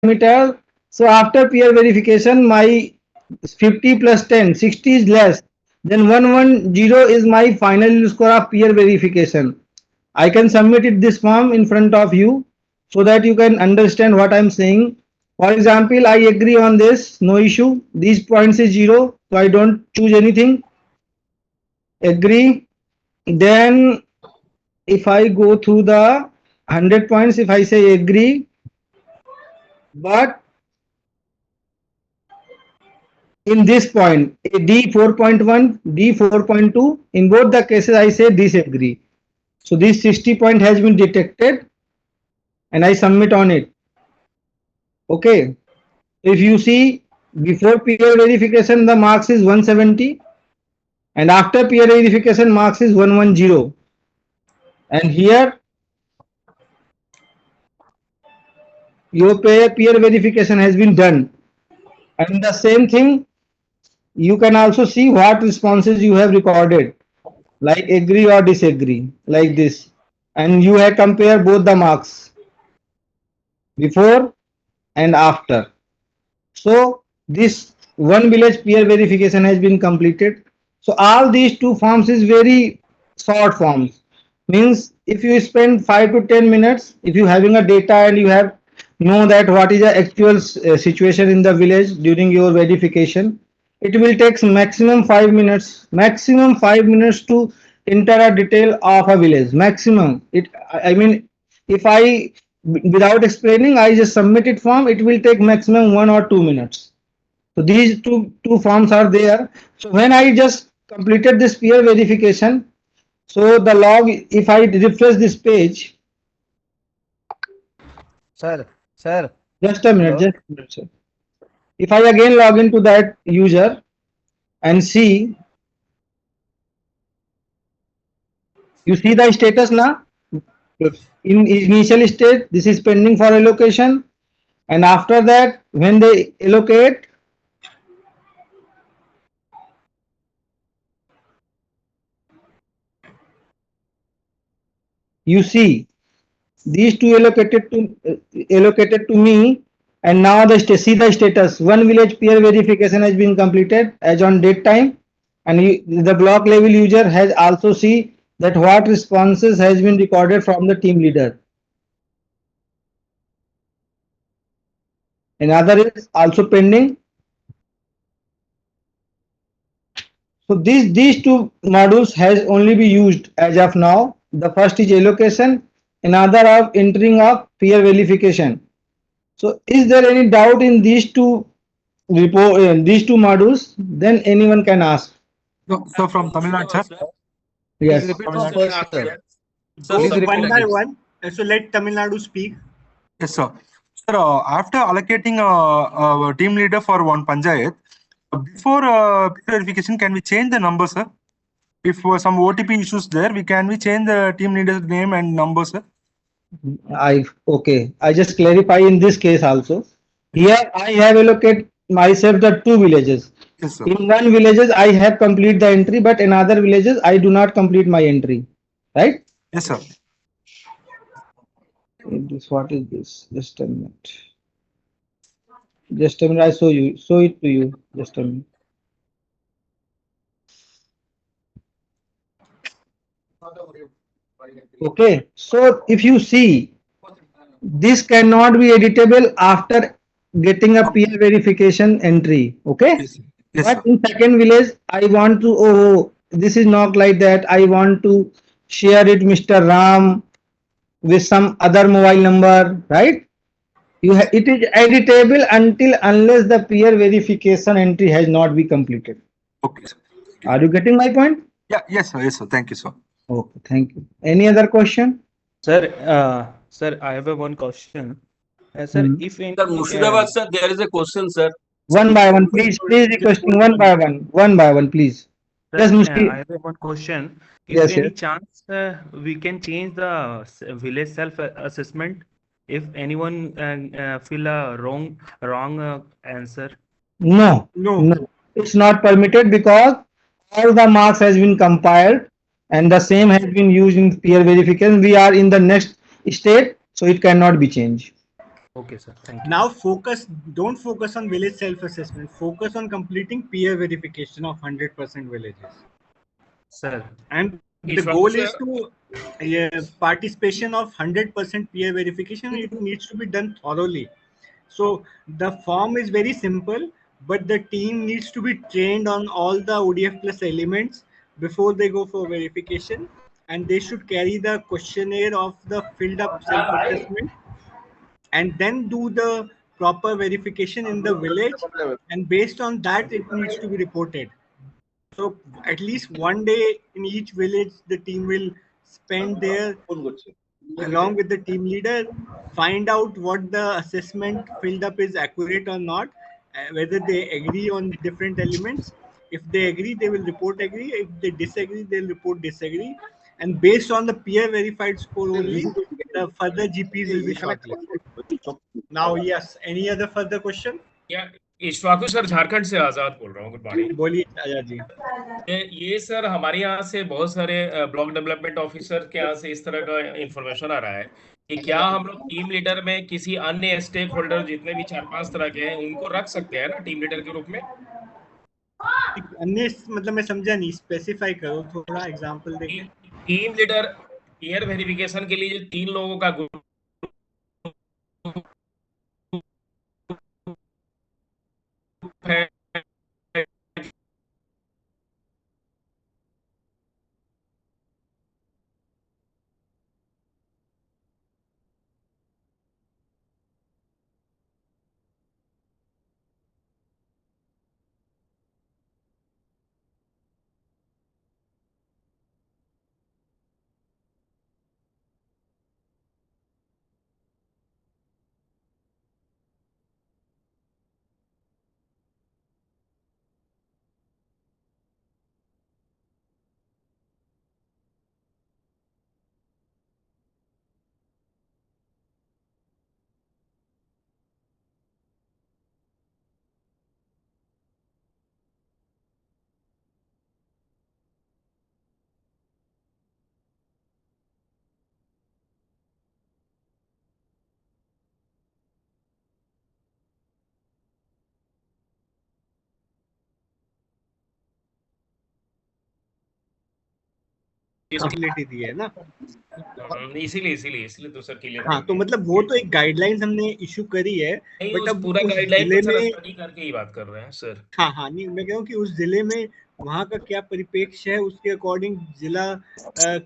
parameter. So after peer verification, my 50 plus 10, 60 is less. Then 110 is my final score of peer verification. I can submit it this form in front of you so that you can understand what I'm saying. For example, I agree on this, no issue. These points is 0, so I don't choose anything. Agree. Then if I go through the 100 points, if I say agree, but in this point, D 4.1, D 4.2, in both the cases I say disagree. So this 60 point has been detected and I submit on it. Okay. If you see, before peer verification the marks is 170 and after peer verification marks is 110, and here your peer verification has been done, and the same thing you can also see what responses you have recorded, like agree or disagree, like this, and you have compare both the marks before and after. So this one village peer verification has been completed. So all these two forms is very short forms. Means if you spend 5 to 10 minutes, if you having a data and you have know that what is the actual situation in the village during your verification, it will take maximum 5 minutes to enter a detail of a village. Maximum. I mean, if I without explaining, I just submit it form, it will take maximum 1 or 2 minutes. So these two forms are there. So when I just completed this peer verification, so the log, if I refresh this page, Sir, sir, just a minute, hello. just a minute, sir. If I again log into that user and see, you see the status now. In initial state, this is pending for allocation, and after that, when they allocate, you see these two allocated to me, and now see the status. One village peer verification has been completed as on date time, and the block level user has also see that what responses has been recorded from the team leader. Another is also pending. So these two modules has only be used as of now. The first is allocation, another of entering of peer verification. So is there any doubt in these two modules? Then anyone can ask. So from Tamil Nadu, sir. Please Yes. repeat Tamil from Nadu. first, sir. So Please repeat one by again. one. So let Tamil Nadu speak. Yes, sir. Sir, after allocating a team leader for one panchayat, before verification, can we change the number, sir? If some OTP issues there, we change the team leader's name and number, sir? Okay. I just clarify in this case also. Here I have allocated myself the two villages. Yes, sir. In one villages I have complete the entry, but in other villages I do not complete my entry. Right? Yes, sir. What is this? Just a minute. Just a minute. I show it to you. Just a minute. Okay. So if you see, this cannot be editable after getting a peer verification entry. Okay. Yes, sir. Yes, But sir. in second village, I want to, this is not like that. I want to share it, Mr. Ram, with some other mobile number, right? It is editable until unless the peer verification entry has not been completed. Okay, sir. Are you getting my point? Yeah, yes, sir. Yes, sir. Thank you, sir. Okay, thank you. Any other question? Sir, I have a one question. Sir, Hmm. if any Sir, Murshidabad, sir, there is a question, sir. One by one, please requesting one by one, please. sir, Yes, I Muski. have a one question. If Yes, any yes. chance we can change the village self assessment if anyone feel a wrong answer. No, No. no, it's not permitted because all the marks has been compiled and the same has been used in peer verification. We are in the next state, so it cannot be changed. Okay, sir. Thank you. Now don't focus on village self-assessment. Focus on completing peer verification of 100% villages. Sir. And the Ishwar, goal sir. is to participation of 100% peer verification. It needs to be done thoroughly. So the form is very simple, but the team needs to be trained on all the ODF plus elements before they go for verification, and they should carry the questionnaire of the filled up self-assessment and then do the proper verification in the village, and based on that it needs to be reported. So at least one day in each village the team will spend there along with the team leader, find out what the assessment filled up is accurate or not, whether they agree on different elements. If they agree, they will report agree. If they disagree, they'll report disagree. And based on the peer verified score only, the further GPs will be shortlisted. Now, yes, any other further question? या ईश्वाकु sir, Jharkhand से आजाद बोल रहा हूँ। Good morning. बोलिए आजाद जी। ये sir हमारे यहाँ से बहुत सारे ब्लॉक डेवलपमेंट ऑफिसर के यहाँ से इस तरह का इंफॉर्मेशन आ रहा है कि क्या हम लोग टीम लीडर में किसी अन्य स्टेक होल्डर जितने भी 4-5 तरह के हैं उनको रख सकते हैं ना टीम लीडर के रूप में? अन्य मतलब मैं समझा नहीं, स्पेसिफाई करो थोड़ा, एग्जांपल देके। टीम लीडर पीयर वेरिफिकेशन के लिए 3 लोगों का ग्रुप है, फैसिलिटी दी है ना, इसीलिए तो सर क्लियर। हाँ, तो मतलब वो तो एक गाइडलाइंस हमने इशू करी है, बट अब पूरा उस गाइडलाइन जिले तो में स्टडी करके ही बात कर रहे हैं सर। हाँ, नहीं मैं कह रहा हूँ कि उस जिले में वहाँ का क्या परिप्रेक्ष्य है, उसके अकॉर्डिंग जिला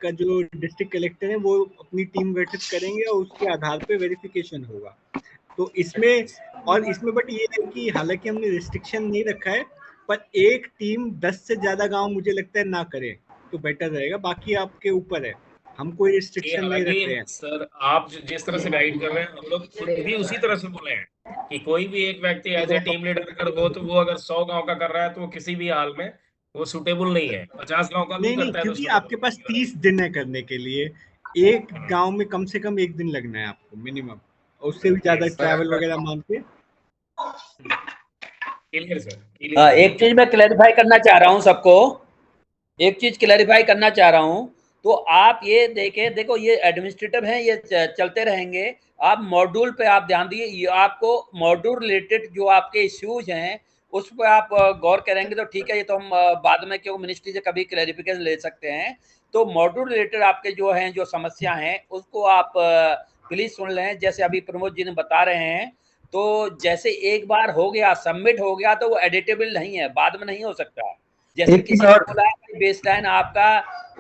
का जो डिस्ट्रिक्ट कलेक्टर है वो अपनी टीम गठित करेंगे और उसके आधार पे वेरिफिकेशन होगा। तो इसमें बट ये है कि हालांकि हमने रिस्ट्रिक्शन नहीं रखा है, पर एक टीम 10 से ज्यादा गांव मुझे लगता है ना करे तो बेटर रहेगा, बाकी आपके ऊपर है, हम कोई रिस्ट्रिक्शन नहीं रख रहे हैं। सर आप जिस तरह से गाइड कर रहे हैं हम लोग खुद भी उसी तरह से बोले हैं कि कोई भी एक व्यक्ति एज ए टीम लीडर अगर हो तो वो अगर 100 गांव का कर रहा है तो वो किसी भी हाल में वो सुटेबल नहीं है। 50 गांव का भी नहीं, करता है क्योंकि तो आपके पास 30 दिन है करने के लिए, एक गांव में कम से कम 1 दिन लगना है आपको मिनिमम, उससे भी ज्यादा ट्रैवल वगैरह मान के। Clear sir. एक चीज मैं क्लैरिफाई करना चाह रहा हूँ सबको, एक चीज क्लैरिफाई करना चाह रहा हूँ। तो आप ये देखें, देखो ये एडमिनिस्ट्रेटिव हैं, ये चलते रहेंगे। आप मॉड्यूल पे आप ध्यान दीजिए, आपको मॉड्यूल रिलेटेड जो आपके इश्यूज हैं उस पर आप गौर करेंगे तो ठीक है, ये तो हम बाद में क्यों मिनिस्ट्री से कभी क्लैरिफिकेशन ले सकते हैं। तो मॉड्यूल रिलेटेड आपके जो हैं जो समस्या हैं उसको आप प्लीज सुन लें। जैसे अभी प्रमोद जी ने बता रहे हैं, तो जैसे एक बार हो गया, सबमिट हो गया तो वो एडिटेबल नहीं है, बाद में नहीं हो सकता। जैसे किसी ने बोला बेसलाइन आपका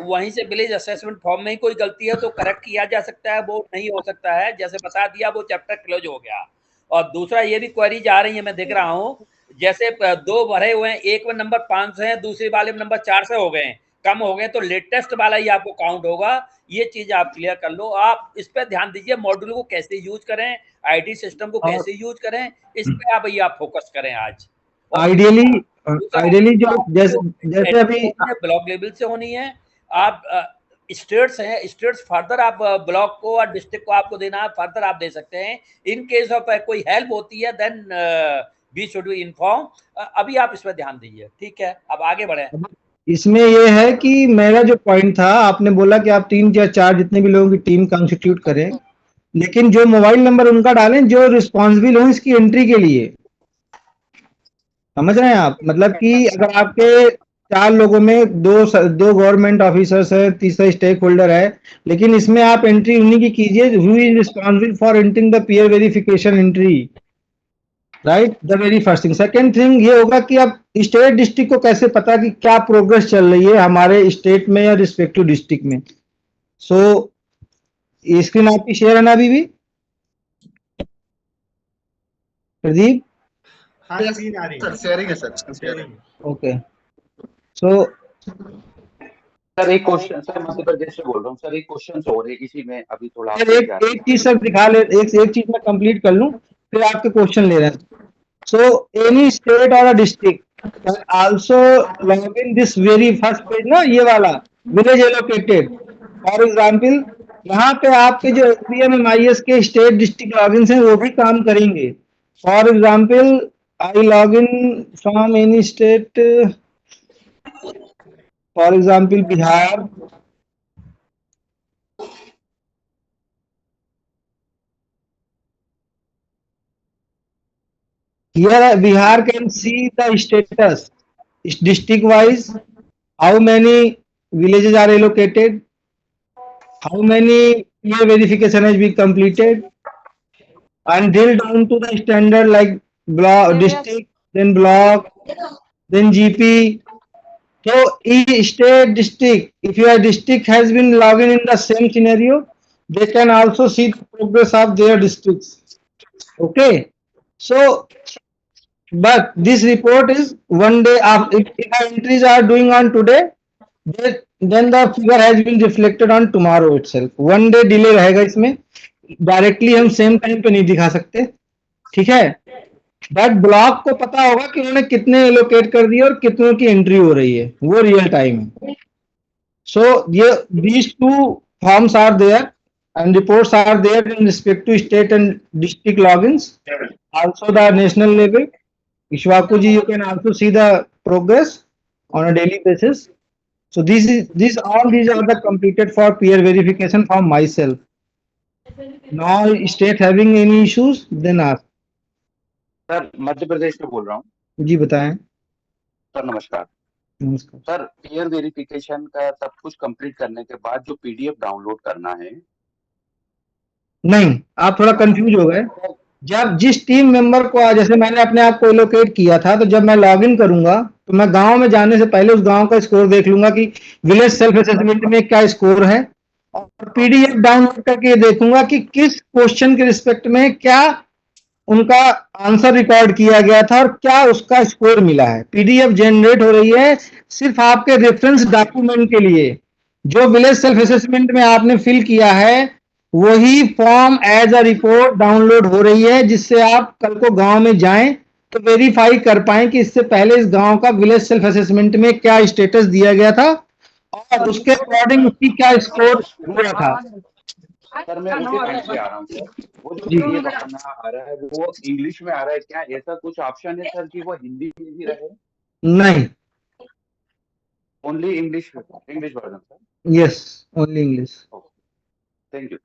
वहीं से विलेज असेसमेंट फॉर्म में ही कोई गलती है तो करेक्ट किया जा सकता है, वो नहीं हो सकता है। जैसे बता दिया वो चैप्टर क्लोज हो गया। और दूसरा ये भी क्वेरीज आ रही है, मैं देख रहा हूँ, जैसे 2 भरे हुए हैं, एक में नंबर 5 है, दूसरे वाले में नंबर 4 से हो गए, कम हो गए, तो लेटेस्ट वाला ही आपको काउंट होगा। ये चीज आप क्लियर कर लो, आप इस पर ध्यान दीजिए। मॉड्यूल को कैसे यूज करें, आईटी सिस्टम को कैसे यूज करें, इस पे आप फोकस करें आज। आइडियली जो जैसे अभी ब्लॉक लेवल से होनी है। आप स्टेट्स हैं, स्टेट्स फर्दर आप ब्लॉक को और डिस्ट्रिक्ट को आपको देना है, फर्दर आप दे सकते हैं। इन केस ऑफ कोई हेल्प होती है then we should be inform. अभी आप इस पर ध्यान दीजिए, ठीक है। अब आगे बढ़े। इसमें ये है कि मेरा जो पॉइंट था, आपने बोला कि आप 3 या 4 जितने भी लोगों की टीम कॉन्स्टिट्यूट करें, लेकिन जो मोबाइल नंबर उनका डालें जो रिस्पॉन्सिबल हो इसकी एंट्री के लिए। समझ रहे हैं आप? मतलब कि अगर आपके 4 लोगों में दो गवर्नमेंट ऑफिसर्स है, तीसरा स्टेक होल्डर है, लेकिन इसमें आप एंट्री उन्हीं की कीजिए who is responsible for entering the peer verification entry, right? The very first thing. Second thing ये होगा कि अब स्टेट डिस्ट्रिक्ट को कैसे पता कि क्या प्रोग्रेस चल रही है हमारे स्टेट में या रिस्पेक्टिव डिस्ट्रिक्ट में। सो स्क्रीन आपकी शेयर है ना अभी भी प्रदीप? हाँ स्क्रीन आ रही है। शेयरिंग है सर। Sharing है। ओके, सो सर एक क्वेश्चन, सर मध्य प्रदेश से बोल रहा हूँ सर, एक क्वेश्चन और है इसी में अभी थोड़ा सर एक चीज सर दिखा ले, एक चीज मैं कंप्लीट कर लूं फिर आपके क्वेश्चन ले रहे हैं। सो एनी स्टेट और a district can also log in this very first page ना, ये वाला विलेज एलोकेटेड। फॉर एग्जांपल यहाँ पे आपके जो SBMMIS के स्टेट डिस्ट्रिक्ट लॉगिन्स हैं वो भी काम करेंगे। For example I log in from any state, for example Bihar, here Bihar can see the status district wise, how many villages are allocated, how many peer verification has been completed, and drill down to the standard like block, district, then block, then GP. So each state district, if your district has been logged in the same scenario, they can also see the progress of their districts. Okay, so but this report is one day after. If our entries are doing on today, then the figure has been reflected on tomorrow itself. One day delay रहेगा इसमें, directly हम same time पे नहीं दिखा सकते, ठीक है? But block को पता होगा कि उन्होंने कितने एलोकेट कर दिए और कितनों की एंट्री हो रही है, वो रियल टाइम है। सो ये these two forms are there and reports are there in respect to state and district logins, also the national level. Ishwaku ji, you can also see the progress on a daily basis. So these are the completed for peer verification from myself. Now state having any issues, then ask. Sir Madhya Pradesh से बोल रहा हूँ। जी बताएं। Sir नमस्कार। नमस्कार sir peer verification का सब कुछ कंप्लीट करने के बाद जो PDF डाउनलोड करना है, नहीं, आप थोड़ा कंफ्यूज हो गए। जब जिस टीम मेंबर को, जैसे मैंने अपने आप को एलोकेट किया था, तो जब मैं लॉगिन करूंगा तो मैं गांव में जाने से पहले उस गांव का स्कोर देख लूंगा कि विलेज सेल्फ असेसमेंट में क्या स्कोर है, और PDF डाउनलोड करके देखूंगा कि किस क्वेश्चन के रिस्पेक्ट में क्या उनका आंसर रिकॉर्ड किया गया था और क्या उसका स्कोर मिला है। PDF जनरेट हो रही है सिर्फ आपके रेफरेंस डॉक्यूमेंट के लिए। जो विलेज सेल्फ असेसमेंट में आपने फिल किया है वही form as a report download हो रही है, जिससे आप कल को गांव में जाएं तो वेरीफाई कर पाएं कि इससे पहले इस गांव का विलेज सेल्फ असेसमेंट में क्या स्टेटस दिया गया था और उसके अकॉर्डिंग उसकी क्या स्कोर हुआ था। सर मैं उसी पॉइंट पे आ रहा हूँ सर। वो जो जी। PDF अपना आ रहा है वो इंग्लिश में आ रहा है, क्या ऐसा कुछ ऑप्शन है सर कि वो हिंदी में भी रहे? नहीं, only English version sir? Yes, only English. Thank you.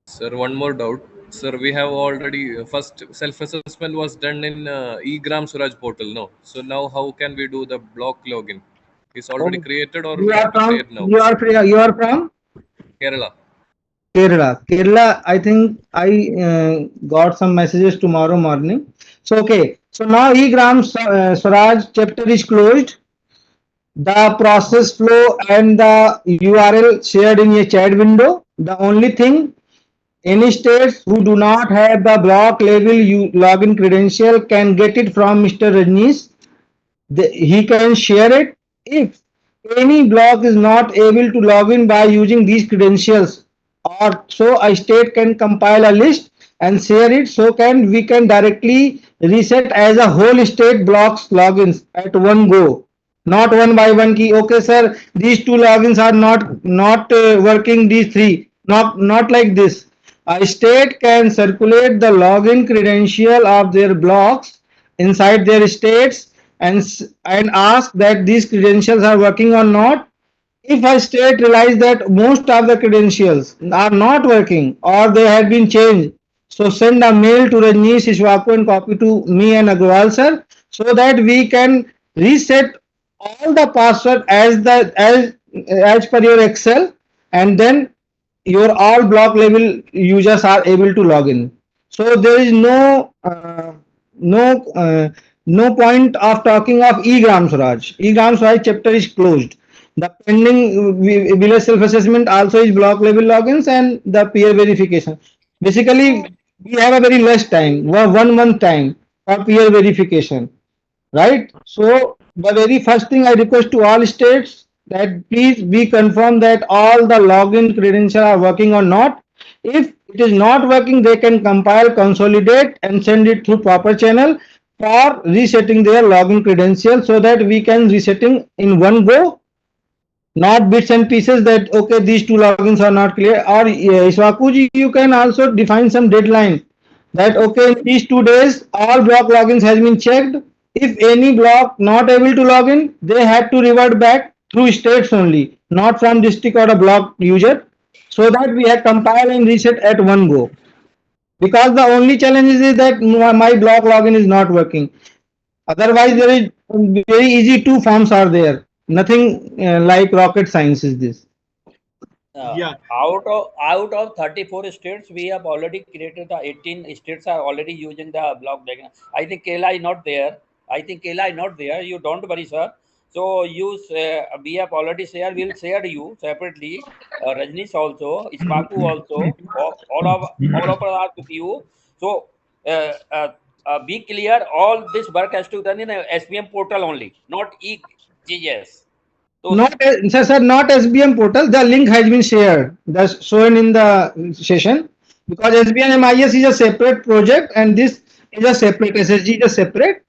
Sir, one more doubt. Sir, we have already first self-assessment was done in eGram Suraj portal, no? So now how can we do the block login? It's already created or You we are have to from, create now? you are from Kerala. Kerala. I think I got some messages tomorrow morning. So okay, so now eGram Swaraj chapter is closed. The process flow and the URL shared in a chat window. The only thing, any states who do not have the block level login credential can get it from Mr. Rajneesh. He can share it. If any block is not able to log in by using these credentials, or so a state can compile a list and share it, so we can directly reset as a whole state blocks logins at one go, not one by one key. Okay sir, these two logins are not working, these three, not like this. A state can circulate the login credential of their blocks inside their states and ask that these credentials are working or not, if a state realize that most of the credentials are not working or they have been changed, so send a mail to Rajneesh Ishwaku and copy to me and Agrawal sir, so that we can reset all the password as per your Excel, and then your all block level users are able to log in. So there is no no point of talking of e-Gram Swaraj. E-Gram Swaraj chapter is closed. The pending village self-assessment also is block level logins and the peer verification. Basically, we have a very less time, 1 month time for peer verification, right? So the very first thing I request to all states that please be confirmed that all the login credentials are working or not. If it is not working, they can compile, consolidate and send it through proper channel for resetting their login credentials, so that we can resetting in one go, not bits and pieces that okay, these two logins are not clear. Or Ishwakuji, you can also define some deadline that okay, in these 2 days all block logins has been checked. If any block not able to log in, they have to revert back through states only, not from district or a block user, so that we have compile and reset at one go. Because the only challenge is that my block login is not working. Otherwise, there is very easy, two forms are there. Nothing like rocket science is this. Yeah. Out of 34 states, we have already created the 18 states are already using the block diagram. I think Kerala is not there. You don't worry, sir. So we have already shared. We'll share you separately. Rajnish also, Ispaku also. All of us are with you. So be clear. All this work has to be done in a SPM portal only, not eGGS. So Not sir, not SBM portal. The link has been shared. That's shown in the session, because SBM MIS is a separate project and this is a separate, SSG is a separate.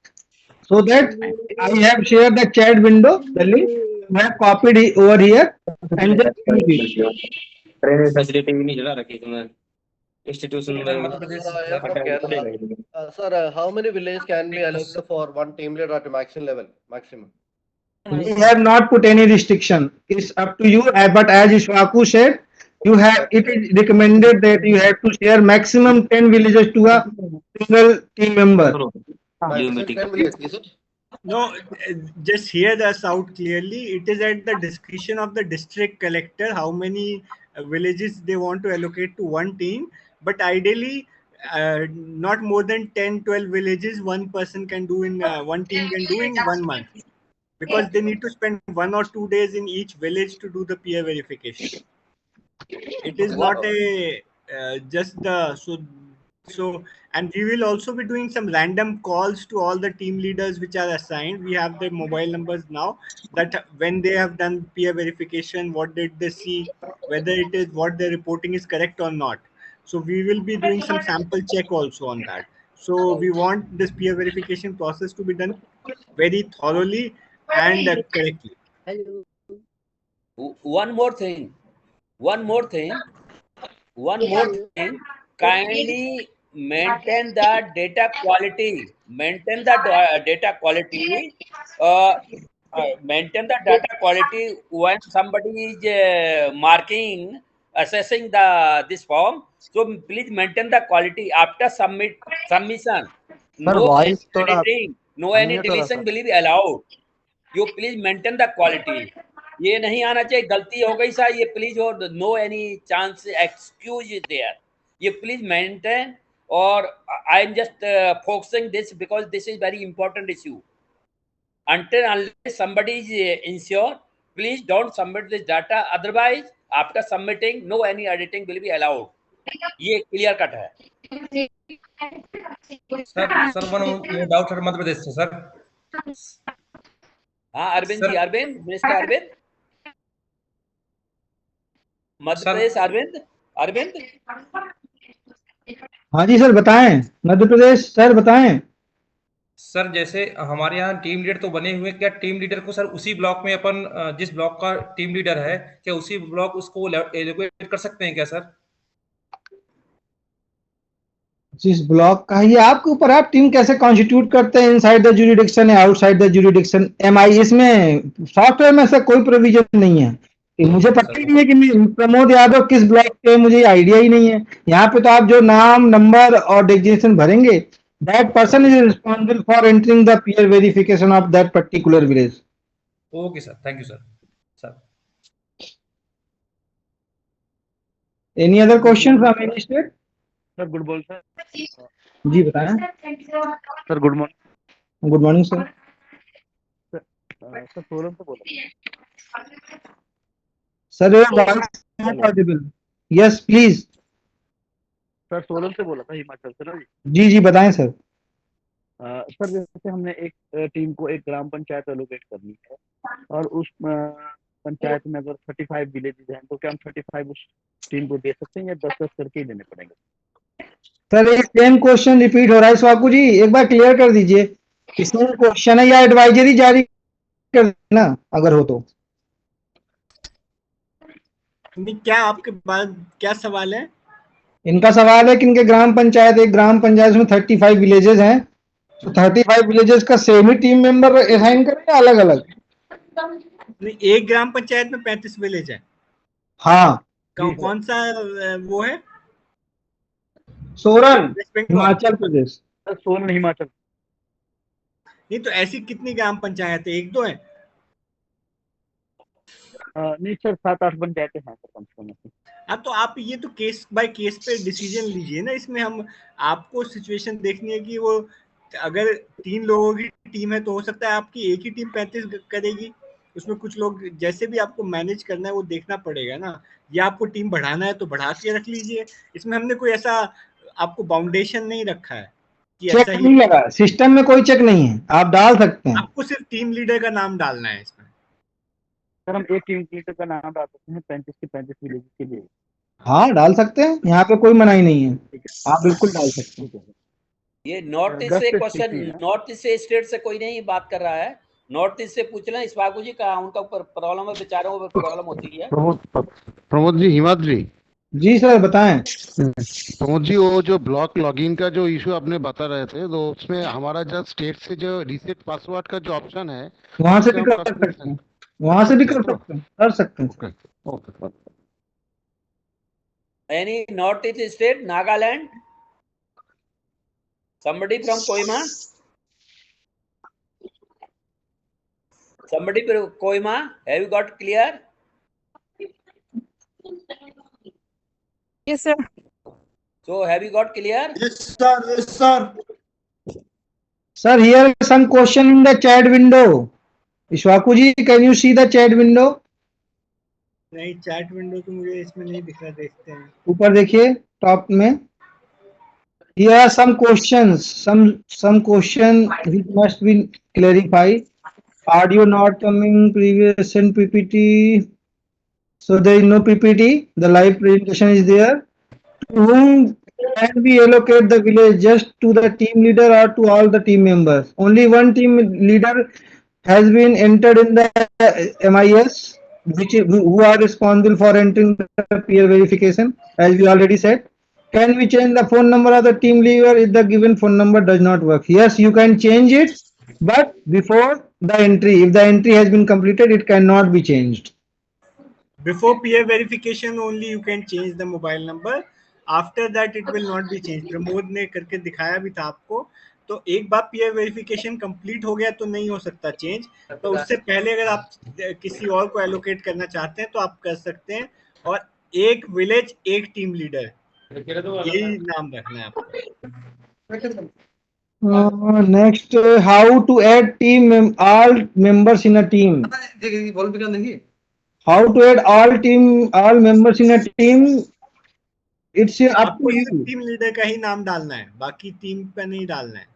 So that I have shared the chat window, the link. I have copied it over here and just use it. Institution sir, how many villages can be allocated for one team leader at maximum level? Maximum. We have not put any restriction. It's up to you. But as Ishwaku said, you have, it is recommended that you have to share maximum 10 villages to a single team member. Maximum 10 villages, is it? No, just hear us out clearly. It is at the discretion of the district collector how many villages they want to allocate to one team. But ideally, not more than 10-12 villages one person can do in one team can do in 1 month, because they need to spend 1 or 2 days in each village to do the peer verification. It is not a just the so and we will also be doing some random calls to all the team leaders which are assigned. We have their mobile numbers now, that when they have done peer verification, what did they see, whether it is what they're reporting is correct or not. So we will be doing some sample check also on that. So we want this peer verification process to be done very thoroughly and correctly. One more thing. Kindly maintain the data quality. Maintain the data quality when somebody is marking, assessing this form. So please maintain the quality after submission. No editing, no any deletion will be allowed. You please maintain the quality. ये नहीं आना चाहिए गलती हो गई sir, ये please, और no any chance excuse is there. ये प्लीज मेंटेन, और I am just focusing this because this is very important issue. Until unless somebody is ensured, please don't submit this data. Otherwise, after submitting, no any editing will be allowed. ये clear cut है. Sir one doubt है मध्य प्रदेश से sir. हाँ Arvind ji, minister Arvind, Madhya Pradesh. Arvind हाँ जी sir, बताएं. Madhya Pradesh sir बताएं. Sir जैसे हमारे यहाँ टीम लीडर तो बने हुए, क्या टीम लीडर को सर उसी ब्लॉक में अपन जिस ब्लॉक का टीम लीडर है, क्या उसी ब्लॉक उसको एलोकेट कर सकते हैं क्या सर? जिस ब्लॉक का, ये आपके ऊपर, आप टीम कैसे कॉन्स्टिट्यूट करते हैं, इनसाइड द ज्यूरिडिक्शन या आउटसाइड द ज्यूरिडिक्शन. एमआई इसमें सॉफ्टवेयर में से कोई प्रोविजन नहीं है. मुझे पता ही नहीं है कि प्रमोद यादव किस ब्लॉक के हैं, मुझे आइडिया ही नहीं है। यहाँ पे तो आप जो नाम, नंबर और डेजिग्नेशन भरेंगे, that person is responsible for entering the peer verification of that particular village. Okay sir, thank you sir. Sir any other question from any state? Sir good morning sir. जी बताएं। Sir good morning. Good morning sir. Sir Solan से बोला। Sir your voice not audible. Yes please. Sir Solan से बोला था, हिमाचल से ना जी। जी जी बताएं सर। सर जैसे हमने एक टीम को एक ग्राम पंचायत एलोकेट करनी है और उस पंचायत में अगर 35 विलेजेस हैं तो क्या हम 35 उस टीम को दे सकते हैं या 10-10 करके ही देने पड़ेंगे? सर एक सेम क्वेश्चन रिपीट हो रहा है स्वाकू जी, एक बार क्लियर कर दीजिए। सेम क्वेश्चन है या एडवाइजरी जारी कर देना अगर हो तो। नहीं, क्या आपके पास क्या सवाल है? इनका सवाल है कि इनके ग्राम पंचायत, एक ग्राम पंचायत में 35 विलेजेस हैं, तो 35 विलेजेस का सेम ही टीम मेंबर असाइन करें या अलग अलग? नहीं, एक ग्राम पंचायत में 35 विलेज है। हाँ। कौन सा वो है? सोलन, हिमाचल प्रदेश। सर सोलन हिमाचल। नहीं तो ऐसी कितनी ग्राम पंचायत है? 1-2 है? नहीं सर 7-8 पंचायतें हैं सर कम से कम। हाँ तो आप ये तो केस बाय केस पे डिसीजन लीजिए ना। इसमें हम आपको सिचुएशन देखनी है कि वो अगर 3 लोगों की टीम है तो हो सकता है आपकी एक ही टीम 35 करेगी, उसमें कुछ लोग जैसे भी आपको मैनेज करना है वो देखना पड़ेगा ना। या आपको टीम बढ़ाना है तो बढ़ा के रख लीजिए। इसमें हमने कोई ऐसा आपको बाउंडेशन नहीं रखा है कि चेक ऐसा ही नहीं लगा, सिस्टम में कोई चेक नहीं है, आप डाल सकते हैं। आपको सिर्फ टीम लीडर का नाम डालना है इसमें। सर हम एक टीम लीडर का नाम डाल सकते हैं 35 के 35 विलेज के लिए? हाँ डाल सकते हैं, यहाँ पे कोई मनाही नहीं है, आप बिल्कुल डाल सकते हैं। ये नॉर्थ ईस्ट से क्वेश्चन, नॉर्थ ईस्ट से स्टेट से कोई नहीं बात कर रहा है। नॉर्थ ईस्ट से पूछ लें इस्वाकू जी का, उनका ऊपर प्रॉब्लम है, बेचारों को प्रॉब्लम होती है। प्रमोद जी, हिमाद्री जी सर बताएं। प्रमोद जी, वो जो ब्लॉक लॉगिन का जो इशू आपने बता रहे थे, तो उसमें हमारा जो स्टेट से जो रीसेट पासवर्ड का जो ऑप्शन है, वहां से भी कर सकते हैं, वहां से भी कर सकते हैं, कर सकते हैं। Okay. Any north east state, Nagaland, somebody from Kohima, somebody from Kohima, have you got clear? Yes sir. So have you got clear? Yes sir, yes sir. Sir, here is some question in the chat window. Ishwaku ji, can you see the chat window? नहीं, chat window तो मुझे इसमें नहीं दिख रहा, देखते हैं। ऊपर देखिए टॉप में। Here are some questions. Some question which must be clarified. Audio not coming, previous and PPT. So there is no PPT. The live presentation is there. To whom can we allocate the village? Just to the team leader or to all the team members? Only one team leader has been entered in the MIS, who are responsible for entering the peer verification, as we already said. Can we change the phone number of the team leader if the given phone number does not work? Yes, you can change it, but before the entry, if the entry has been completed, it cannot be changed. Before peer verification only you can change the mobile number. After that it will not be changed. Pramod ने करके दिखाया भी था आपको। तो एक बार peer verification complete हो गया तो नहीं हो सकता चेंज। तो उससे पहले अगर आप किसी और को allocate करना चाहते हैं तो आप कर सकते हैं। और एक विलेज एक टीम लीडर, यही नाम रखना है आपको। Next, how to add all members in a team? How to add all members in a team? It's up to you. Team leader का ही नाम डालना है, बाकी टीम पे नहीं डालना है।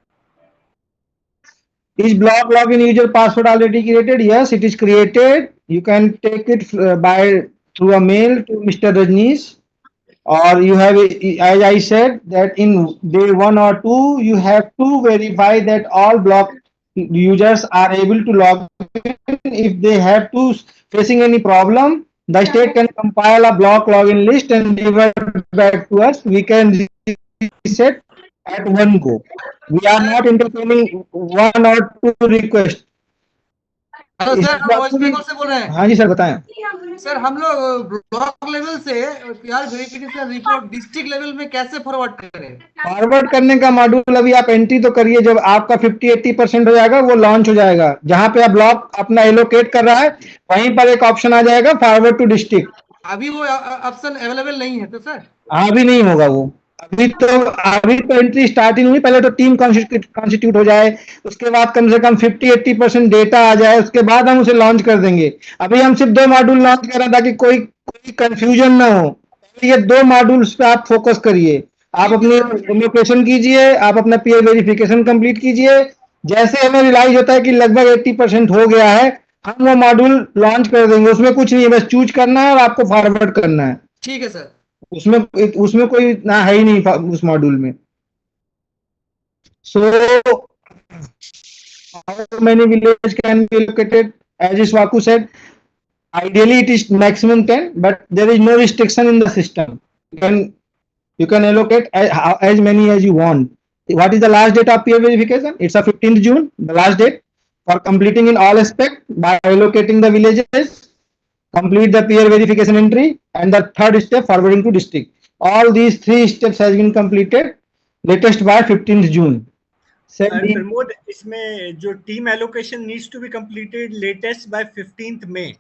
Is block login user password already created? Yes, it is created. You can take it through a mail to Mr. Rajneesh, or you have, as I said, that in day 1 or 2 you have to verify that all block users are able to log in. If they have to facing any problem, the state can compile a block login list and revert back to us. We can reset at one go. We are not entertaining 1 or 2 requests. Hello इस sir, हम बात voice को भी- बेंगल से बोल रहे हैं। हाँ जी सर बताएं। सर हम लोग ब्लॉक लेवल से PR verification report district level में कैसे फॉरवर्ड करें? फॉरवर्ड करने का मॉड्यूल अभी आप एंट्री तो करिए, जब आपका 50-80% हो जाएगा वो लॉन्च हो जाएगा। जहां पे आप ब्लॉक अपना एलोकेट कर रहा है वहीं पर एक ऑप्शन आ जाएगा फॉरवर्ड टू डिस्ट्रिक्ट। अभी वो ऑप्शन अवेलेबल नहीं है तो सर? अभी नहीं होगा वो। अभी तो एंट्री स्टार्ट ही नहीं हुई। पहले तो टीम कॉन्स्टिट्यूट हो जाए, उसके बाद कम से कम 50-80% डेटा आ जाए, उसके बाद हम उसे लॉन्च कर देंगे। अभी हम सिर्फ 2 मॉड्यूल लॉन्च कर रहे हैं ताकि कोई कंफ्यूजन ना हो। ये 2 मॉड्यूल्स पे आप फोकस करिए। आप अपनी लोकेशन कीजिए, आप अपना पीयर वेरिफिकेशन कंप्लीट कीजिए। जैसे हमें रियलाइज होता है कि लगभग 80% हो गया है, हम वो मॉड्यूल लॉन्च कर देंगे। उसमें कुछ नहीं है, बस चूज करना है और आपको फॉरवर्ड करना है। ठीक है सर। उसमें उसमें कोई ना है ही नहीं उस मॉड्यूल में। So, how many villages can be located? As Iswaku said, ideally it is maximum 10, but there is no restriction in the system. You can allocate as many as you want. What is the last date of peer verification? It's a 15th June, the last date for completing in all aspect by allocating the villages, complete the peer verification entry, and the third step forwarding to district. All these 3 steps has been completed latest by 15th June. Pramod, इसमें जो team allocation needs to be completed latest by 15th May.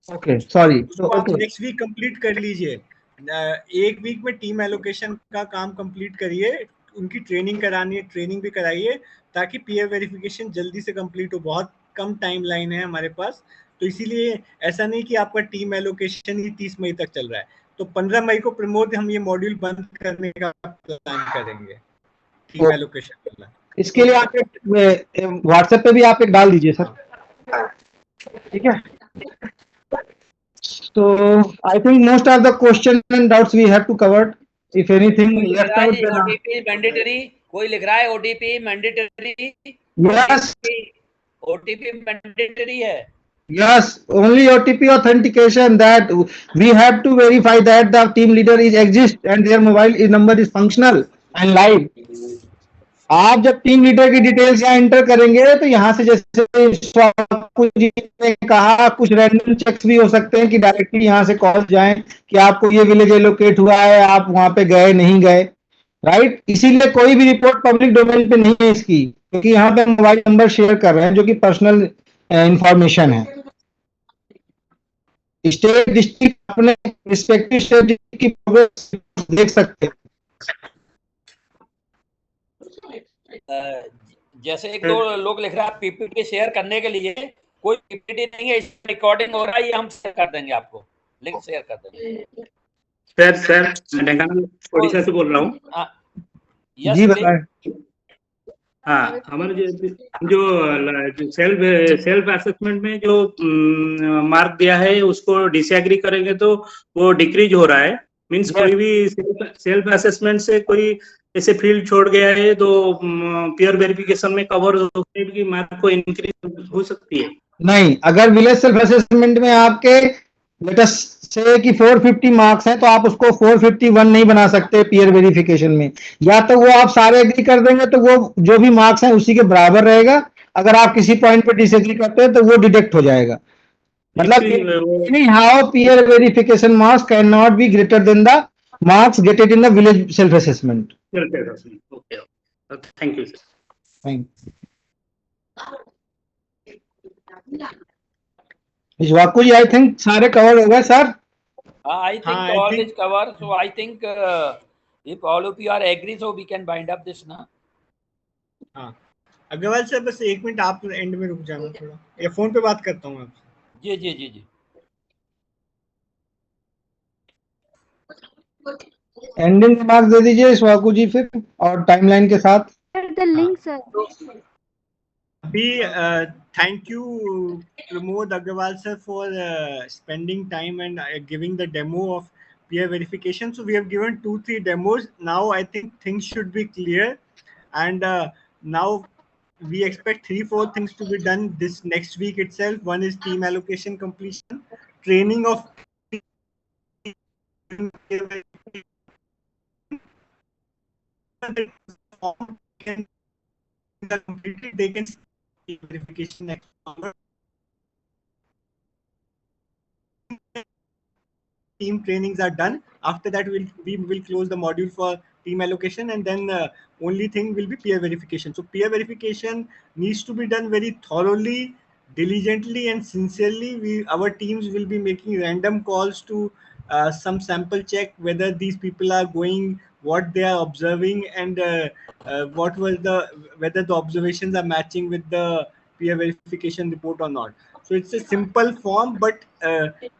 Okay, sorry. उसको So, आप okay. Next week complete कर लीजिए। एक week में team allocation का काम कंप्लीट करिए, उनकी ट्रेनिंग करानी है, ट्रेनिंग भी कराइए ताकि पीयर वेरिफिकेशन जल्दी से कंप्लीट हो। बहुत कम टाइमलाइन है हमारे पास, तो इसीलिए ऐसा नहीं कि आपका टीम एलोकेशन ही 30 मई तक चल रहा है। तो 15 मई को प्रमोद हम ये मॉड्यूल बंद करने का प्लान करेंगे, टीम एलोकेशन करना। इसके लिए आप एक व्हाट्सएप पे भी आप एक डाल दीजिए सर, ठीक है? So I think most of the questions and doubts we have to cover. If anything left out, then OTP mandatory, कोई लिख रहा है OTP mandatory. yes, OTP mandatory है। yes, only OTP authentication, that we have to verify that the team leader is exist and their mobile number is functional and live. आप जब team leader की details यहाँ enter करेंगे तो यहाँ से जैसे स्वाकु जी ने कहा, कुछ रैंडम चेक्स भी हो सकते हैं कि डायरेक्टली यहाँ से कॉल जाएं कि आपको ये विलेज एलोकेट हुआ है, आप वहां पे गए नहीं गए, राइट? इसीलिए कोई भी रिपोर्ट पब्लिक डोमेन पे नहीं है इसकी, क्योंकि यहाँ पे मोबाइल नंबर शेयर कर रहे हैं जो कि पर्सनल इंफॉर्मेशन है। स्टेट डिस्ट्रिक्ट अपने रिस्पेक्टिव स्टेट की प्रोग्रेस देख सकते हैं। जैसे एक दो लोग लिख रहा है पीपीटी शेयर करने के लिए, कोई पीपीटी नहीं है, रिकॉर्डिंग हो रहा है, ये हम शेयर कर देंगे, आपको लिंक शेयर कर देंगे। सर ढेंकानाल ओडिशा से बोल रहा हूँ। जी बताएं। हाँ, हमारे जो सेल्फ असेसमेंट में जो मार्क दिया है उसको डिसएग्री करेंगे तो वो डिक्रीज हो रहा है। मींस कोई भी सेल्फ असेसमेंट से कोई ऐसे फील्ड छोड़ गया है तो पीयर वेरिफिकेशन में कवर होने की मार्क को इंक्रीज हो सकती है। नहीं, अगर विलेज सेल्फ असेसमेंट में आपके लेटेस्ट से कि 450 मार्क्स हैं तो आप उसको 451 नहीं बना सकते पीयर वेरिफिकेशन में। या तो वो आप सारे एग्री कर देंगे तो वो जो भी मार्क्स हैं उसी के बराबर रहेगा। अगर आप किसी पॉइंट पे डिसएग्री करते हैं तो वो डिडक्ट हो जाएगा। मतलब how peer verification marks can not be greater than the marks getted in the village self assessment. Okay, thank you sir. Thank वाकू जी, आई थिंक सारे कवर हो गए sir. I think all is covered. So I think if all of you are agree, so we can bind up this ना। हाँ, Agarwal sir बस 1 minute आप and में रुक जाना थोड़ा, या फोन पे बात करता हूँ आपसे। जी जी जी जी। एंडिंग रिमार्क दे दीजिए स्वाकू जी फिर, और टाइमलाइन के साथ। The link, sir. अभी thank you Pramod Agrawal sir for spending time and giving the demo of peer verification. So we have given 2-3 demos. Now I think things should be clear, and now we expect 3-4 things to be done this next week itself. One is team allocation completion, training of completed, they can see verification next summer. team trainings are done. After that, we will close the module for team allocation, and then only thing will be peer verification. So peer verification needs to be done very thoroughly, diligently, and sincerely. Our teams will be making random calls to some sample check whether these people are going, what they are observing, and whether the observations are matching with the peer verification report or not. So it's a simple form, but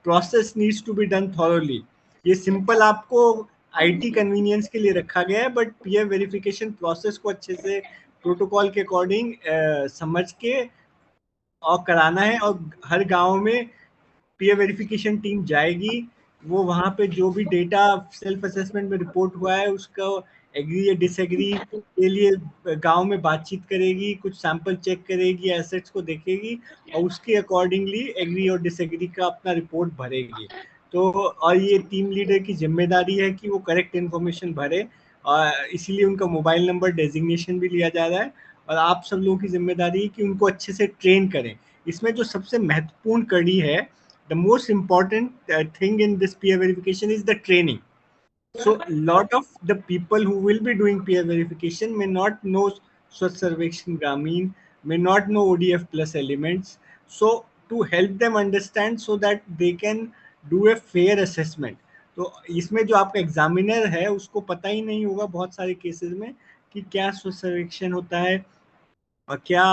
process needs to be done thoroughly. ये simple आपको IT convenience के लिए रखा गया है, but peer verification process को अच्छे से प्रोटोकॉल के अकॉर्डिंग समझ के और कराना है. और हर गांव में पीयर वेरिफिकेशन टीम जाएगी, वो वहां पे जो भी डेटा सेल्फ असेसमेंट में रिपोर्ट हुआ है उसका एग्री या डिसएग्री के लिए गांव में बातचीत करेगी, कुछ सैंपल चेक करेगी, एसेट्स को देखेगी और उसके अकॉर्डिंगली एग्री और डिसएग्री का अपना रिपोर्ट भरेगी. तो और ये टीम लीडर की जिम्मेदारी है कि वो करेक्ट इन्फॉर्मेशन भरे, और इसीलिए उनका मोबाइल नंबर डेजिग्नेशन भी लिया जा रहा है. और आप सब लोगों की जिम्मेदारी है कि उनको अच्छे से ट्रेन करें. इसमें जो सबसे महत्वपूर्ण कड़ी है, the most important thing in this peer verification is the training. So lot of the people who will be doing peer verification may not know Swachh Sarvekshan Gramin, may not know ODF plus elements. So to help them understand so that they can do a fair assessment. तो इसमें जो आपका examiner है उसको पता ही नहीं होगा बहुत सारे केसेस में कि क्या स्वच्छ सर्वेक्षण होता है और क्या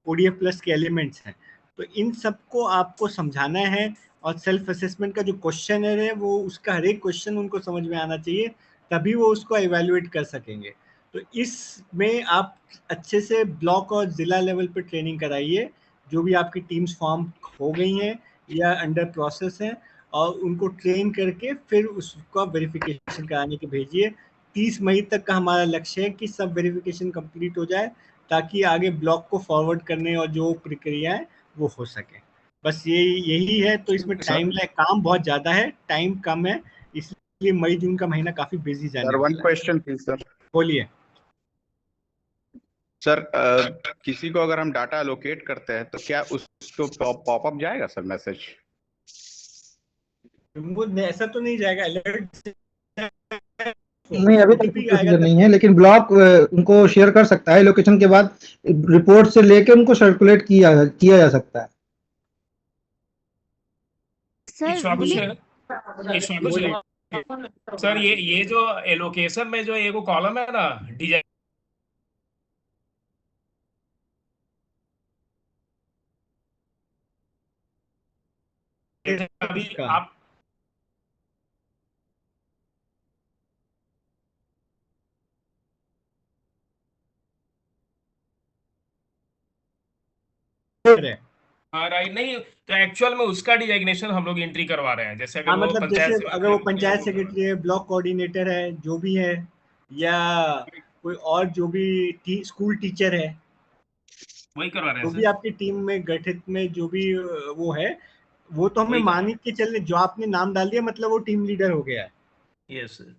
ODF प्लस के एलिमेंट्स हैं. तो इन सबको आपको समझाना है. और सेल्फ असेसमेंट का जो क्वेश्चनर है वो उसका हर एक क्वेश्चन उनको समझ में आना चाहिए, तभी वो उसको एवेल्युएट कर सकेंगे. तो इसमें आप अच्छे से ब्लॉक और जिला लेवल पे ट्रेनिंग कराइए. जो भी आपकी टीम्स फॉर्म हो गई हैं या अंडर प्रोसेस हैं, और उनको ट्रेन करके फिर उसका वेरिफिकेशन कराने के भेजिए. 30 मई तक का हमारा लक्ष्य है कि सब वेरिफिकेशन कंप्लीट हो जाए, ताकि आगे ब्लॉक को फॉरवर्ड करने और जो प्रक्रिया है वो हो सके. बस यही है. तो इसमें टाइम काम बहुत ज्यादा है, टाइम कम है, इसलिए मई जून का महीना काफी बिजी जाने वाला है. One question please sir. बोलिए सर. किसी को अगर हम डाटा एलोकेट करते हैं तो क्या उसको पॉपअप जाएगा सर मैसेज? ऐसा तो नहीं जाएगा अलर्ट. नहीं, अभी तक प्रोसीजर नहीं है, लेकिन ब्लॉक उनको शेयर कर सकता है. लोकेशन के बाद रिपोर्ट से लेके उनको सर्कुलेट किया जा सकता है. सर ये जो एलोकेशन में जो एक कॉलम है ना, डिजाइन अभी आप राइट नहीं, तो एक्चुअल में उसका डिजाइनेशन हम लोग एंट्री करवा रहे हैं. जैसे अगर वो मतलब जैसे अगर वो पंचायत सेक्रेटरी है, ब्लॉक कोऑर्डिनेटर है, जो भी है, या कोई और जो भी स्कूल टीचर है, वही करवा रहे हैं. जो भी आपकी टीम में गठित में जो भी वो है, वो तो हमें मान के चलने. जो आपने नाम डाल दिया मतलब वो टीम लीडर हो गया है. Yes sir.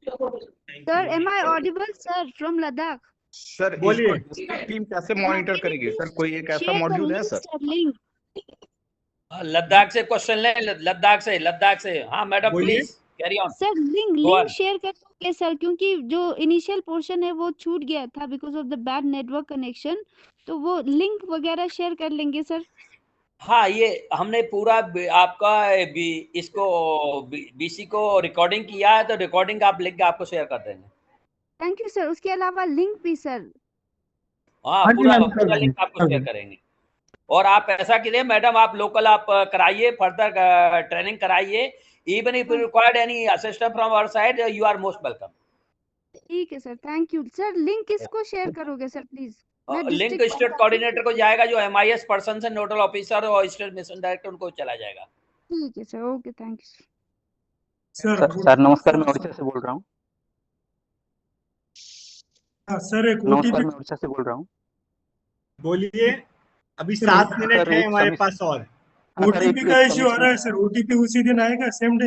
Sir am I audible sir from Ladakh? Sir बोलिए. टीम कैसे मॉनिटर करेगी सर? कोई एक ऐसा मॉड्यूल है सर? लद्दाख से क्वेश्चन ले. लद्दाख से हाँ madam please carry on. Sir link share कर सकते सर, क्योंकि जो इनिशियल पोर्शन है वो छूट गया था because of the bad network connection. तो वो लिंक वगैरह शेयर कर लेंगे सर? हाँ, ये हमने पूरा आपका इसको बीसी को रिकॉर्डिंग किया है, तो रिकॉर्डिंग आप लिंक आपको शेयर कर देंगे. Thank you sir. उसके अलावा लिंक भी सर? हाँ, पूरा लिंक आपको शेयर करेंगे. और आप ऐसा कीजिए मैडम, आप लोकल आप कराइए, फर्दर ट्रेनिंग कराइए. Even if you required any assistance from our side, you are most welcome. ठीक है sir, thank you sir. Link किसको शेयर करोगे sir please? Link state coordinator को जाएगा, जो MIS पर्सन है, नोडल ऑफिसर और स्टेट मिशन डायरेक्टर, उनको चला जाएगा. ठीक है sir. Okay, thank you sir. नमस्कार, मैं उड़ीसा से बोल रहा हूँ. सर एक नमस्कार, मैं उड़ीसा से बोल रहा हूँ. बोलिए. अभी 7 मिनट है हमारे पास. और OTP का इश्यू आ रहा है सर. OTP उसी दिन आएगा, सेम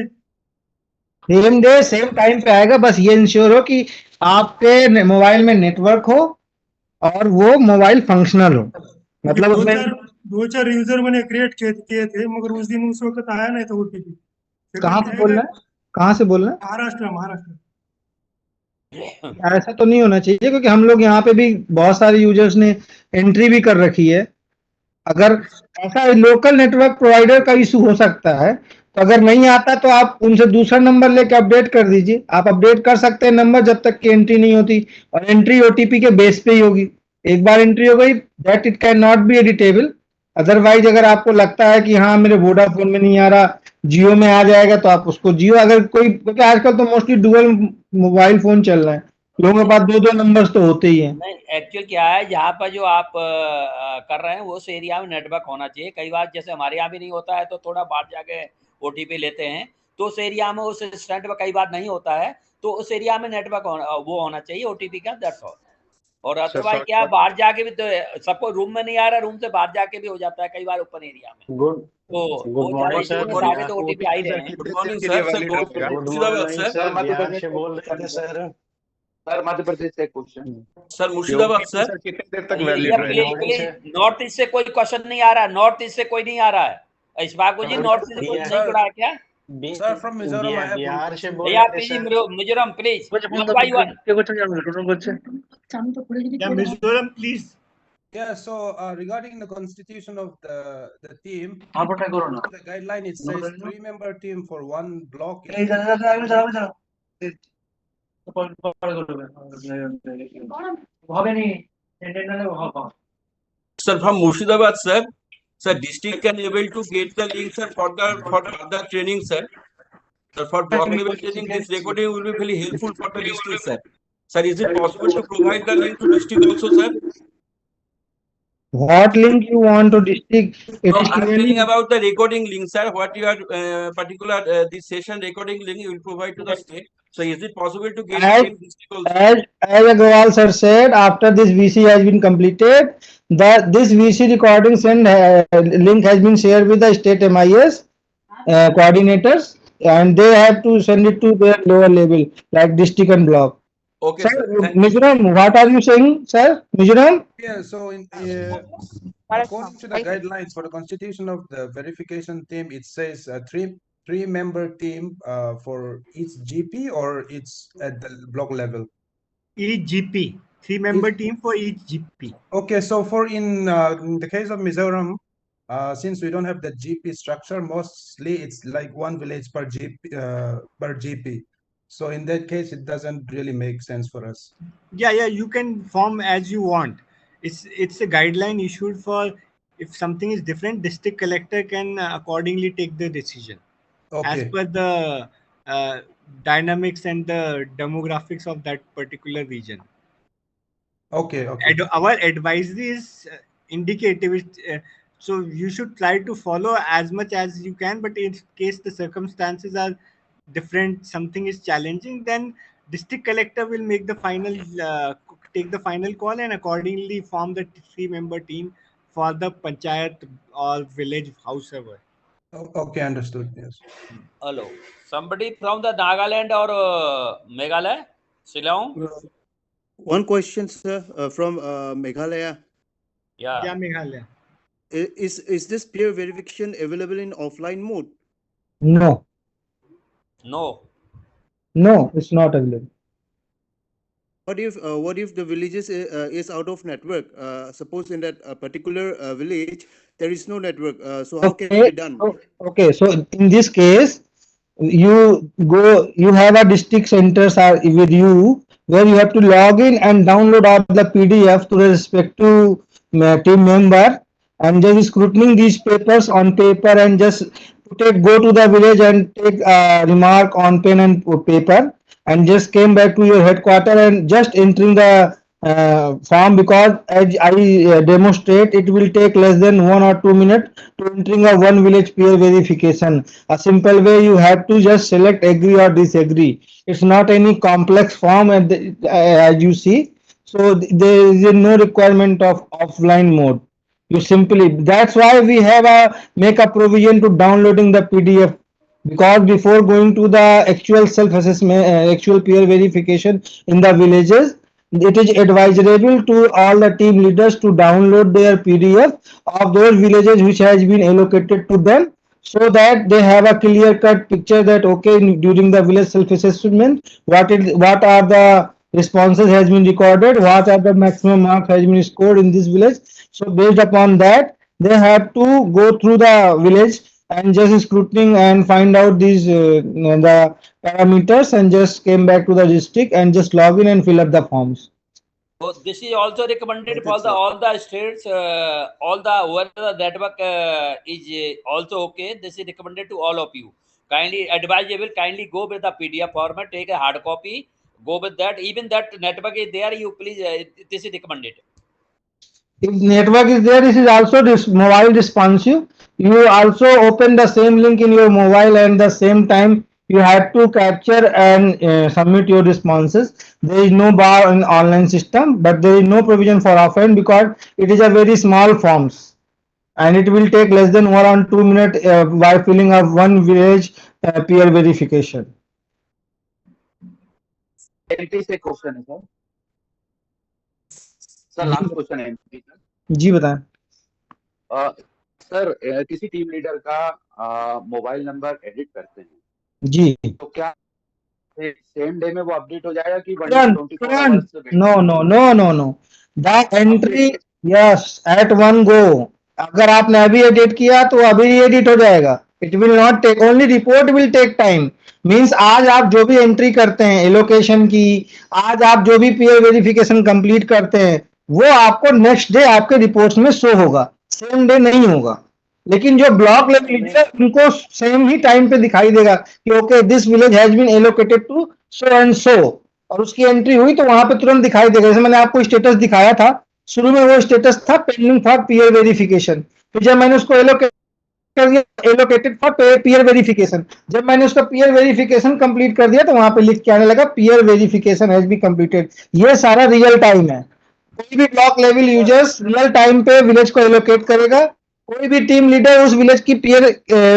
डे सेम टाइम पे आएगा. बस ये इंश्योर हो कि आपके मोबाइल में नेटवर्क हो और वो मोबाइल फंक्शनल हो. मतलब उसमें 2-4 यूजर मैंने क्रिएट किए थे, मगर उस दिन उस वक्त आया नहीं था ओटीपी। कहाँ से बोल रहे हैं, कहाँ से बोल रहे हैं? महाराष्ट्र। ऐसा तो नहीं होना चाहिए, क्योंकि हम लोग यहाँ पे भी बहुत सारे यूजर्स ने एंट्री भी कर रखी है। अगर ऐसा लोकल नेटवर्क प्रोवाइडर का इशू हो सकता है, तो अगर नहीं आता तो आप उनसे दूसरा नंबर लेके अपडेट कर दीजिए। आप अपडेट कर सकते हैं नंबर जब तक की एंट्री नहीं होती, और एंट्री ओटीपी के बेस पे ही होगी। एक बार एंट्री हो गई, that it can not B editable. Otherwise अगर आपको लगता है कि हाँ मेरे वोडाफोन में नहीं आ रहा, जियो में आ जाएगा, तो आप उसको जियो, अगर कोई, क्योंकि आजकल तो मोस्टली डुअल मोबाइल फोन चल रहे हैं, लोगों के पास 2-2 नंबर्स तो होते ही हैं। नहीं, एक्चुअल क्या है, जहाँ पर जो आप कर रहे हैं वो उस एरिया में नेटवर्क होना चाहिए। कई बार जैसे हमारे यहाँ भी नहीं होता है, तो थोड़ा बाहर जाके ओटीपी लेते हैं, तो उस एरिया में उस नेटवर्क कई बार नहीं होता है, तो उस एरिया में नेटवर्क वो होना चाहिए ओटीपी का, दैट्स ऑल। और अदरवाइज क्या, बाहर जाके भी तो सबको रूम में नहीं आ रहा, रूम से बाहर जाके भी हो जाता है कई बार ओपन एरिया में। गुड तो मॉर्निंग सर। सारे तो ओटीपी आ ही रहे हैं। Good morning sir, Madhya Pradesh से बोल रहे थे सर। सर मध्य प्रदेश से क्वेश्चन। Sir Murshidabad sir. कितने देर तक वैलिड रहेगा? नॉर्थ ईस्ट से कोई क्वेश्चन नहीं आ रहा, नॉर्थ ईस्ट से कोई नहीं आ रहा है। इशफाक जी, नॉर्थ ईस्ट से कोई नहीं जुड़ा है क्या? सर फ्रॉम मिजोरम बिहार से बोल या रहे थे sir. Mizoram please, one by one. Yeah, Mizoram, please. Yeah, so regarding the constitution of the team, हाँ पता करो ना। the guideline it says 3-member team for one block. Sir from Murshidabad sir. Sir, district can able to get the link sir for the other training sir. Sir, for block level training, this recording will be very helpful for the district sir. Sir, is it possible to provide the link to district also sir? What link you want to district? It No, is I am clearly, telling about the recording link sir. What you are particular this session recording link you will provide to the state. So is it possible to get as, the district also? as Agarwal sir said, after this VC has been completed, this VC recording link has been shared with the state MIS coordinators, and they have to send it to their lower level, like district and block. Okay, Sir, sir. Mizoram, what are you saying, sir? Mizoram? Yeah, so in according to the guidelines for the constitution of the verification team, it says a three-member team for each GP, or it's at the block level? Each GP, 3-member team for each GP. Okay, so for in the case of Mizoram, since we don't have the GP structure, mostly it's like one village per GP. So in that case, it doesn't really make sense for us. Yeah, you can form as you want. It's a guideline issued for, if something is different, district collector can accordingly take the decision as per the dynamics and the demographics of that particular region. Okay. Our advisory is indicative, so you should try to follow as much as you can, but in case the circumstances are different, something is challenging, then district collector will make the final take the final call and accordingly form the 3-member team for the panchayat or village, however. Okay, understood. Yes. Hello, somebody from the Nagaland or Meghalaya, Shillong? One question, sir, from Meghalaya. Yeah, Meghalaya. Is this peer verification available in offline mode? No. No, it's not available. What if the villages is out of network? Suppose in that particular village there is no network. So how can it be done? Okay, so in this case, you have a district centers with you, where you have to log in and download all the PDF to the respective team member, and just scrutinizing these papers on paper, and just go to the village and take a remark on pen and paper, and just came back to your headquarter and just entering the form, because as I demonstrate, it will take less than 1 or 2 minutes to entering a one village peer verification. A simple way, you have to just select agree or disagree. It's not any complex form as you see. So there is no requirement of offline mode. You simply, that's why we have make a provision to downloading the PDF, because before going to the actual self-assessment, actual peer verification in the villages, it is advisable to all the team leaders to download their PDF of those villages which has been allocated to them, so that they have a clear cut picture that okay, during the village self assessment what are the responses has been recorded, what are the maximum marks has been scored in this village. So based upon that, they have to go through the village and just scrutiny and find out these the parameters, and just came back to the district and just log in and fill up the forms. So this is also recommended for the all the states, all the where the network is also okay. This is recommended to all of you. Kindly advisable, kindly go with the PDF format, take a hard copy, go with that. Even that network is there, you please. This is recommended. If network is there, this is also this mobile responsive. You also open the same link in your mobile, and the same time you have to capture and submit your responses. There is no bar in online system, but there is no provision for offline because it is a very small forms, and it will take less than 1 or 2 minutes by filling up one village peer verification. MP से question है sir. Sir last question है MP sir. जी बताएं। Sir किसी team leader का mobile number edit करते हैं जी, तो क्या सेम डे में वो अपडेट हो जाएगा कि no the entry yes at one go. अगर आपने अभी एडिट किया तो अभी एडिट हो जाएगा। It will not take, only report will take time. Means आज आप जो भी एंट्री करते हैं एलोकेशन की, आज आप जो भी पीयर वेरिफिकेशन कंप्लीट करते हैं, वो आपको नेक्स्ट डे आपके रिपोर्ट्स में शो होगा, सेम डे नहीं होगा। लेकिन जो ब्लॉक लेवल लीडर, उनको सेम ही टाइम पे दिखाई देगा कि okay this village has been allocated to so and so, और उसकी एंट्री हुई तो वहां पे तुरंत दिखाई देगा। जैसे मैंने आपको स्टेटस दिखाया था, शुरू में वो स्टेटस था पेंडिंग फॉर पीयर वेरिफिकेशन, फिर जब मैंने उसको एलोकेटेड फॉर पीयर वेरिफिकेशन, जब मैंने उसका पीयर वेरिफिकेशन कंप्लीट कर दिया तो वहां पे लिख के आने लगा peer verification has been completed. ये सारा रियल टाइम है। कोई भी block level users real time पे विलेज को एलोकेट करेगा। कोई भी टीम लीडर उस विलेज की पीयर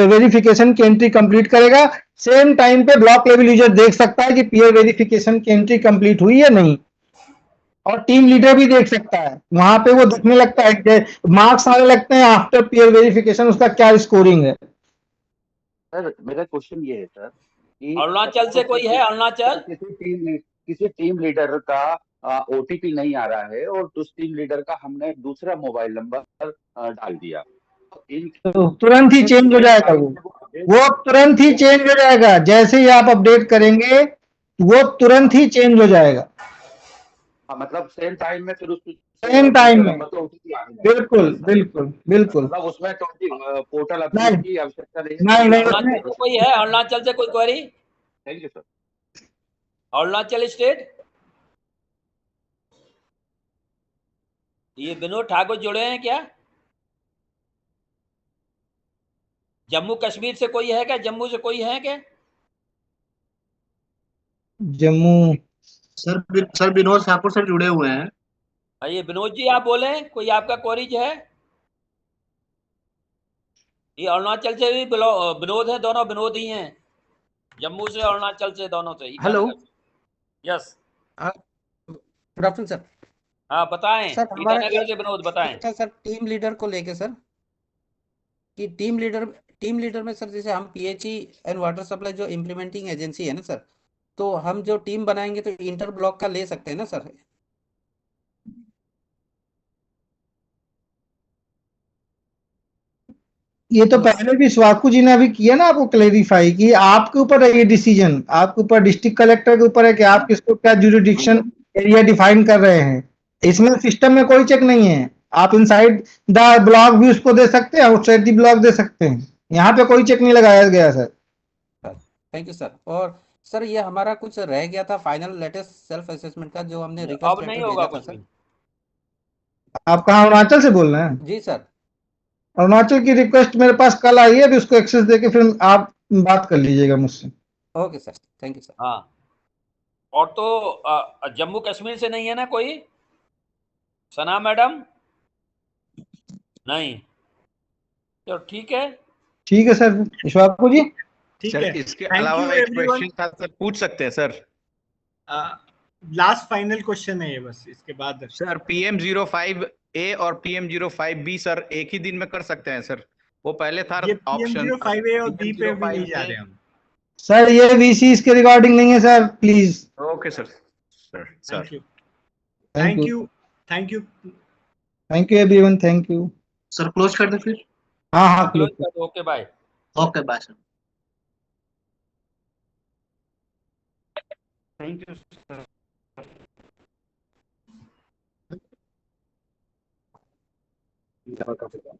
वेरिफिकेशन की एंट्री कंप्लीट करेगा, सेम टाइम पे ब्लॉक लेवल यूजर देख सकता है कि पीयर वेरिफिकेशन की एंट्री कंप्लीट हुई या नहीं, और टीम लीडर भी देख सकता है। वहां पे वो दिखने लगता है, मार्क्स आने लगते हैं आफ्टर पीयर वेरिफिकेशन, उसका क्या स्कोरिंग है। सर मेरा क्वेश्चन ये है सर कि अरुणाचल से कोई है? अरुणाचल किसी टीम लीडर का ओटीपी नहीं आ रहा है और उस टीम लीडर का हमने दूसरा मोबाइल नंबर डाल दिया, तो तुरंत ही चेंज हो जाएगा। वो तुरंत ही चेंज हो जाएगा। जैसे ही आप अपडेट करेंगे वो तुरंत ही चेंज हो जाएगा। मतलब सेम टाइम में, फिर उस सेम टाइम में, बिल्कुल बिल्कुल बिल्कुल। मतलब उसमें तो पोर्टल अपडेट की आवश्यकता नहीं। कोई है अरुणाचल से कोई query? Thank you sir. Arunachal state, ये विनोद ठाकुर जुड़े हैं क्या? जम्मू कश्मीर से कोई है क्या? जम्मू से कोई है क्या? जम्मू सर विनोद ठाकुर सर जुड़े हुए हैं। ये विनोद जी आप बोले, कोई आपका क्वेरीज है? ये अरुणाचल से भी विनोद है, दोनों विनोद ही हैं, जम्मू से अरुणाचल से, दोनों से। Hello, yes, good afternoon sir. हाँ बताएं सर, हमारा ईटानगर से विनोद बताएं। सर टीम लीडर को लेके सर, कि टीम लीडर में सर जैसे हम पीएचई एंड वाटर सप्लाई जो इम्प्लीमेंटिंग एजेंसी है ना सर, तो हम जो टीम बनाएंगे तो इंटर ब्लॉक का ले सकते हैं ना सर? ये तो पहले भी स्वाकू जी ने अभी किया ना आपको क्लेरिफाई कि आपके ऊपर है ये डिसीजन, आपके ऊपर डिस्ट्रिक्ट कलेक्टर के ऊपर है कि आप किसको क्या जुरिडिक्शन एरिया डिफाइन कर रहे हैं। इसमें सिस्टम में कोई चेक नहीं है। आप इनसाइड द ब्लॉक भी उसको दे सकते हैं, आउटसाइड द ब्लॉक दे सकते हैं। यहाँ पे कोई चेक नहीं लगाया गया सर। Thank you sir. और सर ये हमारा कुछ रह गया था फाइनल लेटेस्ट सेल्फ असेसमेंट का, जो हमने रिक्वेस्ट अब नहीं होगा कुछ। आप कहाँ अरुणाचल से बोल रहे हैं? जी सर, अरुणाचल की रिक्वेस्ट मेरे पास कल आई है, अभी उसको एक्सेस देके फिर आप बात कर लीजिएगा मुझसे। Okay sir, thank you sir. हाँ, और तो जम्मू कश्मीर से नहीं है ना कोई? सना मैडम नहीं, तो ठीक है। ठीक है सर स्वाकू जी। सर इसके अलावा एक क्वेश्चन था सर, पूछ सकते हैं सर? लास्ट फाइनल क्वेश्चन है ये, बस इसके बाद सर PM05A और PM05B सर एक ही दिन में कर सकते हैं सर? वो पहले था ये ऑप्शन PM05A और B पे भी नहीं जा रहे हम। सर ये VC इसके रिगार्डिंग नहीं है sir, please. Okay sir. Thank you thank thank you you thank you thank you everyone, thank you. Sir close कर दे फिर। हाँ हाँ क्लोज कर दो, okay bye. Okay bye sir. Thank you sir. Close.